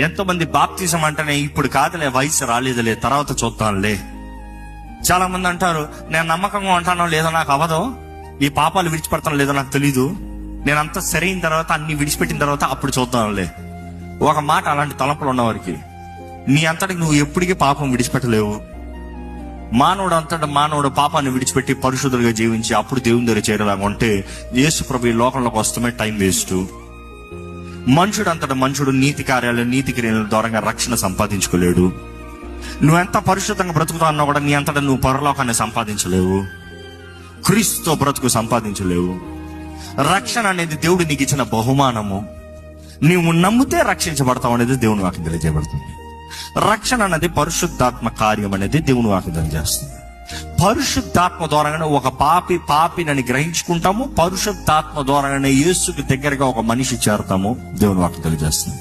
ఎంతో మంది బాప్తిజం అంటేనే ఇప్పుడు కాదులే, వయసు రాలేదులే, తర్వాత చూద్దాంలే. చాలా మంది అంటారు, నేను నమ్మకంగా ఉంటానో లేదో నాకు అవదో, ఈ పాపాలు విడిచిపెడతానో లేదో నాకు తెలీదు, నేనంతా సరైన తర్వాత అన్ని విడిచిపెట్టిన తర్వాత అప్పుడు చూద్దాంలే. ఒక మాట, అలాంటి తలంపులు ఉన్నవారికి నీ అంతటికి నువ్వు ఎప్పటికీ పాపం విడిచిపెట్టలేవు. మానవుడు పాపాన్ని విడిచిపెట్టి పరిశుద్ధులుగా జీవించి అప్పుడు దేవుని దగ్గర చేరేలాగా ఉంటే యేసు ప్రభు ఈ లోకంలోకి వస్తమే టైం వేస్ట్. మనుషుడు నీతి క్రియల ద్వారా రక్షణ సంపాదించుకోలేడు. నువ్వెంత పరిశుద్ధంగా బ్రతుకుతా అన్నా కూడా నీ అంతటా నువ్వు పరలోకాన్ని సంపాదించలేవు, క్రీస్తుతో బ్రతుకు సంపాదించలేవు. రక్షణ అనేది దేవుడు నీకు ఇచ్చిన బహుమానము. నీవు నమ్మితే రక్షించబడతావు అనేది దేవుని వాక్యం తెలియజేయబడుతుంది. రక్షణ అనేది పరిశుద్ధాత్మ కార్యం అనేది దేవుని వాక్యం తెలియజేస్తుంది. పరిశుద్ధాత్మ ద్వారానే ఒక పాపినని గ్రహించుకుంటాము. పరిశుద్ధాత్మ ద్వారానే యేసుకి దగ్గరగా ఒక మనిషి చేరతాము. దేవుని వాక్యం తెలియజేస్తుంది.